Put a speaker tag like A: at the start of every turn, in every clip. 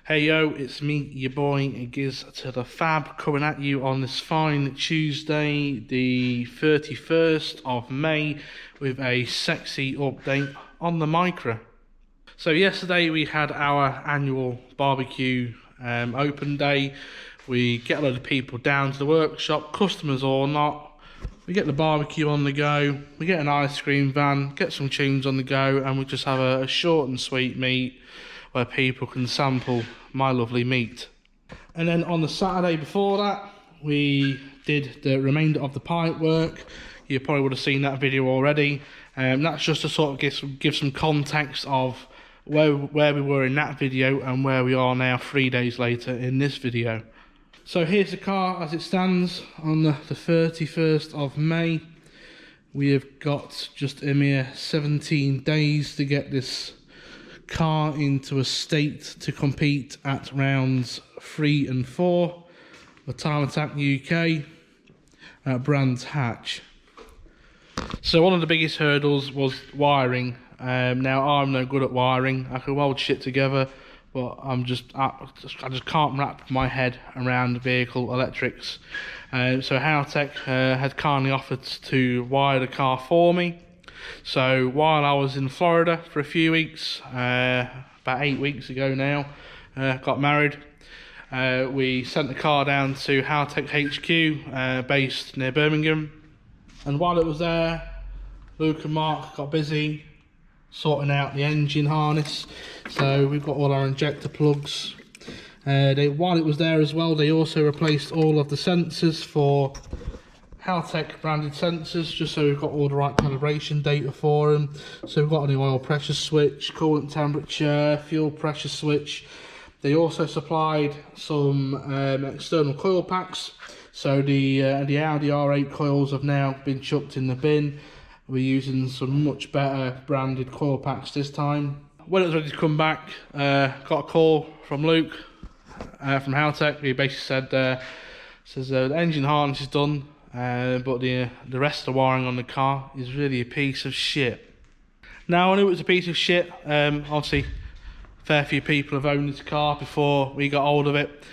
A: Hey yo, it's me, your boy Giz to the Fab, coming at you on this fine Tuesday, the 31st of May, with a sexy update on the Micra. So yesterday we had our annual barbecue open day. We get a load of people down to the workshop, customers or not. We get the barbecue on the go, we get an ice cream van, get some tunes on the go, and we just have a short and sweet meet where people can sample my lovely meat. And then on the Saturday before that, we did the remainder of the pipe work. You probably would have seen that video already. That's just to sort of give some context of where we were in that video and where we are now 3 days later in this video. So here's the car as it stands on the 31st of May. We have got just a mere 17 days to get this car into a state to compete at rounds 3 and 4 for Time Attack UK at Brands Hatch. So one of the biggest hurdles was wiring. Now I'm no good at wiring. I can weld shit together, but I just can't wrap my head around vehicle electrics. So Haltech had kindly offered to wire the car for me. So while I was in Florida for a few weeks, about 8 weeks ago now, got married, we sent the car down to Haltech HQ, based near Birmingham. And while it was there, Luke and Mark got busy sorting out the engine harness. So we've got all our injector plugs. While it was there as well, they also replaced all of the sensors for Haltech branded sensors, just so we've got all the right calibration data for them. So we've got a new oil pressure switch, coolant temperature, fuel pressure switch. They also supplied some external coil packs. So the Audi R8 coils have now been chucked in the bin. We're using some much better branded coil packs this time. When it was ready to come back, got a call from Luke from Haltech. He basically says the engine harness is done. But the rest of the wiring on the car is really a piece of shit. Now I knew it was a piece of shit. Obviously, a fair few people have owned this car before we got hold of it.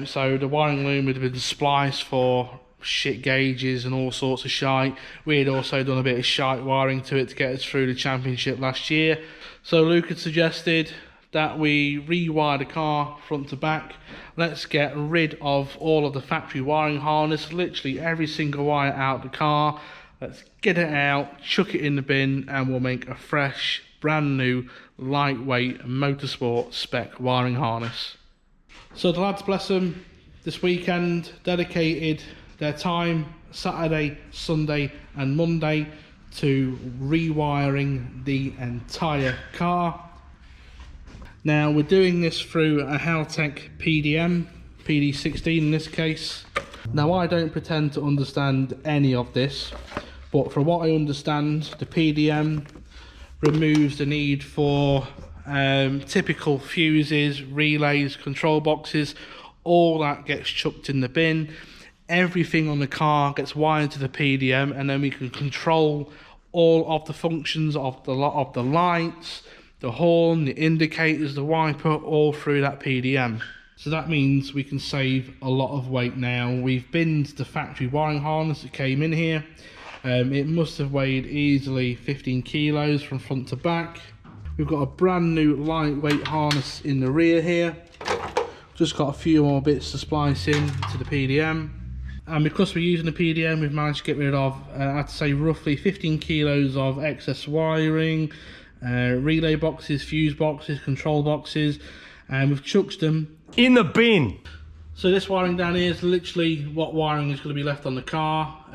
A: So the wiring loom had been spliced for shit gauges and all sorts of shite. We had also done a bit of shite wiring to it to get us through the championship last year. So Luke had suggested that we rewire the car front to back. Let's get rid of all of the factory wiring harness, literally every single wire out of the car. Let's get it out, chuck it in the bin, and we'll make a fresh, brand new, lightweight motorsport spec wiring harness. So the lads, bless them, this weekend dedicated their time, Saturday, Sunday and Monday, to rewiring the entire car. Now we're doing this through a Haltech PDM, PD16 in this case. Now I don't pretend to understand any of this, but from what I understand, the PDM removes the need for typical fuses, relays, control boxes. All that gets chucked in the bin. Everything on the car gets wired to the PDM, and then we can control all of the functions of the lights, the horn, the indicators, the wiper, all through that PDM. So that means we can save a lot of weight now. We've binned the factory wiring harness that came in here. It must have weighed easily 15 kilos from front to back. We've got a brand new lightweight harness in the rear here. Just got a few more bits to splice in to the PDM. And because we're using the PDM, we've managed to get rid of, I'd say roughly 15 kilos of excess wiring, relay boxes, fuse boxes, control boxes, and we've chucked them
B: in the bin.
A: So this wiring down here is literally what wiring is going to be left on the car.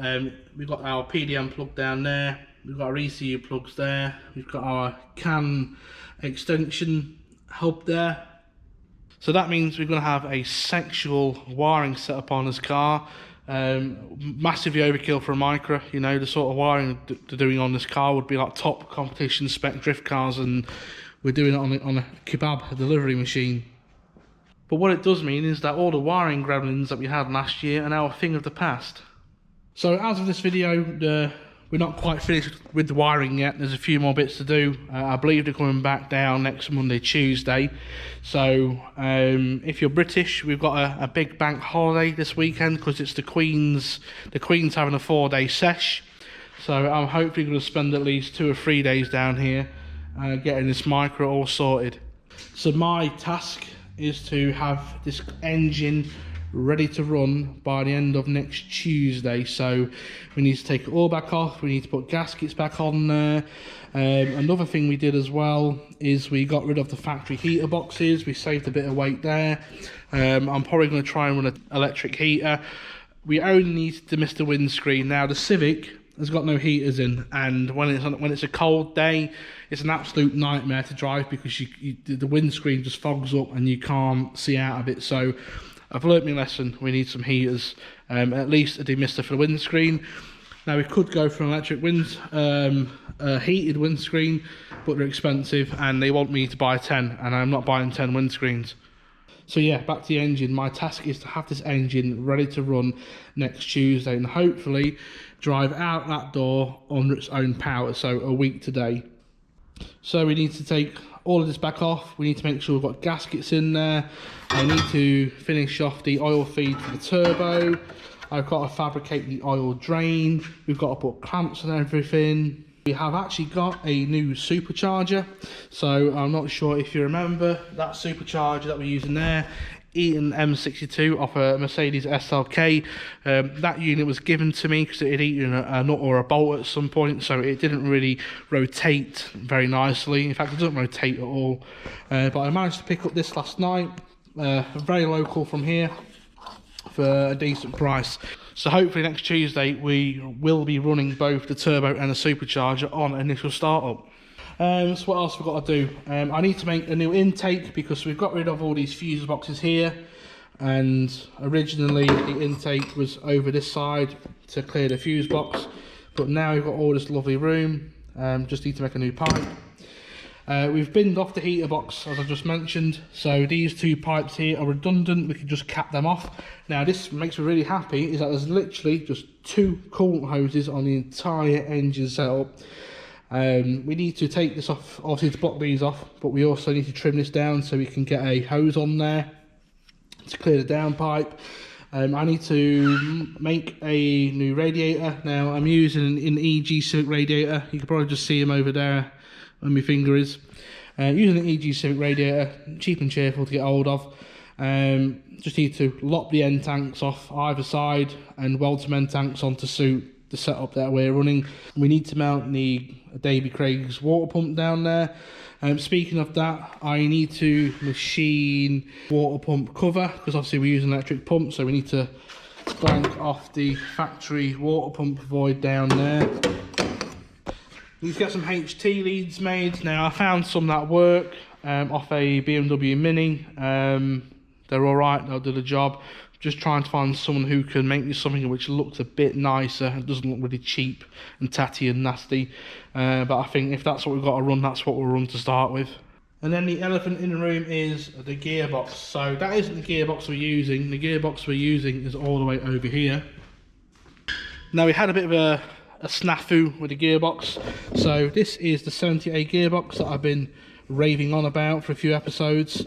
A: We've got our PDM plug down there, we've got our ECU plugs there, we've got our CAN extension hub there. So that means we're going to have a sexual wiring setup on this car. Massively overkill for a Micra. You know, the sort of wiring they're doing on this car would be like top competition spec drift cars, and we're doing it on a kebab delivery machine. But what it does mean is that all the wiring gremlins that we had last year are now a thing of the past. So as of this video, the we're not quite finished with the wiring yet. There's a few more bits to do. I believe they're coming back down next Monday, Tuesday. So if you're British, we've got a big bank holiday this weekend because it's the Queen's having a 4-day sesh. So I'm hopefully going to spend at least 2 or 3 days down here getting this Micra all sorted. So my task is to have this engine ready to run by the end of next Tuesday. So we need to take it all back off, we need to put gaskets back on there. Another thing we did as well is we got rid of the factory heater boxes. We saved a bit of weight there. I'm probably going to try and run an electric heater. We only need to miss the windscreen. Now the Civic has got no heaters in, and when it's a cold day, it's an absolute nightmare to drive because the windscreen just fogs up and you can't see out of it. So I've learnt my lesson. We need some heaters, at least a demister for the windscreen. Now we could go for an electric heated windscreen, but they're expensive and they want me to buy 10, and I'm not buying 10 windscreens. So yeah, back to the engine. My task is to have this engine ready to run next Tuesday and hopefully drive out that door under its own power, so a week today. So we need to take all of this back off. We need to make sure we've got gaskets in there. I need to finish off the oil feed for the turbo. I've got to fabricate the oil drain. We've got to put clamps and everything. We have actually got a new supercharger. So I'm not sure if you remember that supercharger that we're using there, Eaton M62 off a Mercedes SLK. That unit was given to me because it had eaten a nut or a bolt at some point, so it didn't really rotate very nicely. In fact, it doesn't rotate at all. But I managed to pick up this last night, very local from here, for a decent price. So hopefully next Tuesday we will be running both the turbo and the supercharger on initial startup. So what else have we got to do? I need to make a new intake because we've got rid of all these fuse boxes here, and originally the intake was over this side to clear the fuse box, but now we've got all this lovely room. Just need to make a new pipe. We've binned off the heater box, as I just mentioned, so these 2 pipes here are redundant. We can just cap them off. Now this makes me really happy, is that there's literally just 2 coolant hoses on the entire engine setup. We need to take this off, obviously, to block these off, but we also need to trim this down so we can get a hose on there to clear the downpipe. I need to make a new radiator. Now I'm using an EG Civic radiator. You can probably just see him over there where my finger is. Using an EG Civic radiator, cheap and cheerful to get hold of. Just need to lock the end tanks off either side and weld some end tanks on to suit the setup that we're running. We need to mount the Davy Craig's water pump down there. Speaking of that, I need to machine water pump cover because obviously we use an electric pump, so we need to blank off the factory water pump void down there. Need to get some HT leads made. Now I found some that work off a BMW Mini. They're alright, they'll do the job. Just trying to find someone who can make me something which looks a bit nicer and doesn't look really cheap and tatty and nasty. But I think if that's what we've got to run, that's what we'll run to start with. And then the elephant in the room is the gearbox. So that isn't the gearbox we're using. The gearbox we're using is all the way over here. Now we had a bit of a snafu with the gearbox. So this is the 70A gearbox that I've been raving on about for a few episodes.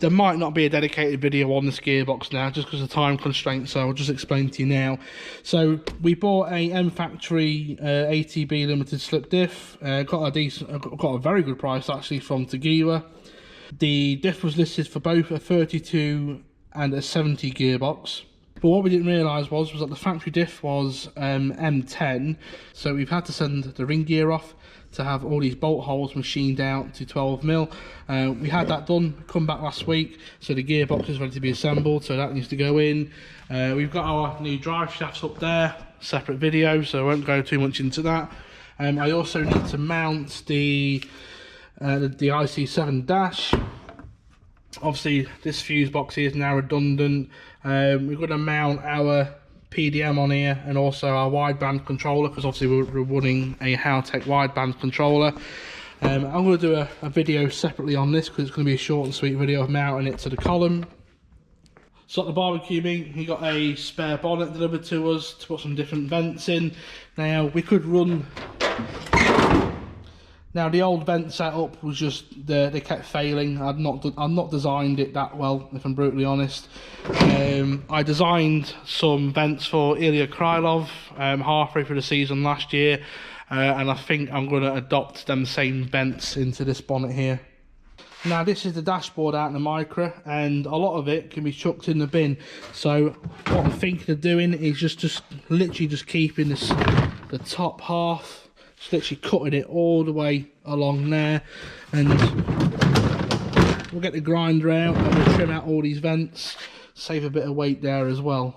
A: There might not be a dedicated video on this gearbox now just because of time constraints, so I'll just explain to you now. So we bought a M Factory ATB limited slip diff, got a very good price actually from Tagiwa. The diff was listed for both a 32 and a 70 gearbox. But what we didn't realise was that the factory diff was M10, so we've had to send the ring gear off to have all these bolt holes machined out to 12mm. We had that done, come back last week, so the gearbox is ready to be assembled, so that needs to go in. We've got our new drive shafts up there, separate video, so I won't go too much into that. I also need to mount the IC7 dash. Obviously this fuse box here is now redundant. We're going to mount our PDM on here and also our wideband controller, because obviously we're running a Haltech wideband controller. I'm going to do a video separately on this because it's going to be a short and sweet video of mounting it to the column. So at the barbecue meet, he got a spare bonnet delivered to us to put some different vents in. Now we could run. Now the old vent setup was just they kept failing. I'd not designed it that well, if I'm brutally honest. I designed some vents for Ilya Krylov halfway through the season last year, and I think I'm going to adopt them same vents into this bonnet here. Now this is the dashboard out in the Micra, and a lot of it can be chucked in the bin. So what I'm thinking of doing is just literally just keeping this, the top half, just literally cutting it all the way along there, and we'll get the grinder out and we'll trim out all these vents, save a bit of weight there as well.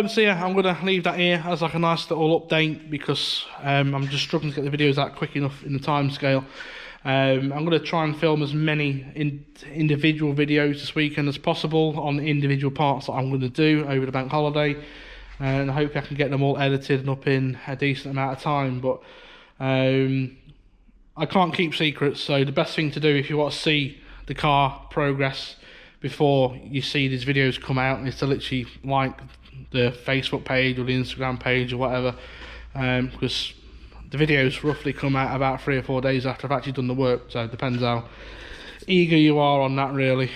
A: So yeah, I'm going to leave that here as like a nice little update, because I'm just struggling to get the videos out quick enough in the time scale. I'm going to try and film as many individual videos this weekend as possible on the individual parts that I'm going to do over the bank holiday, and I hope I can get them all edited and up in a decent amount of time. But I can't keep secrets, so the best thing to do if you want to see the car progress before you see these videos come out is to literally like the Facebook page or the Instagram page or whatever, because the videos roughly come out about 3 or 4 days after I've actually done the work, so it depends how eager you are on that really.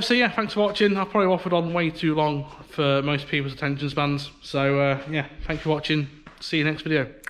A: So yeah, thanks for watching. I've probably waffled on way too long for most people's attention spans, so yeah, thanks for watching. See you next video.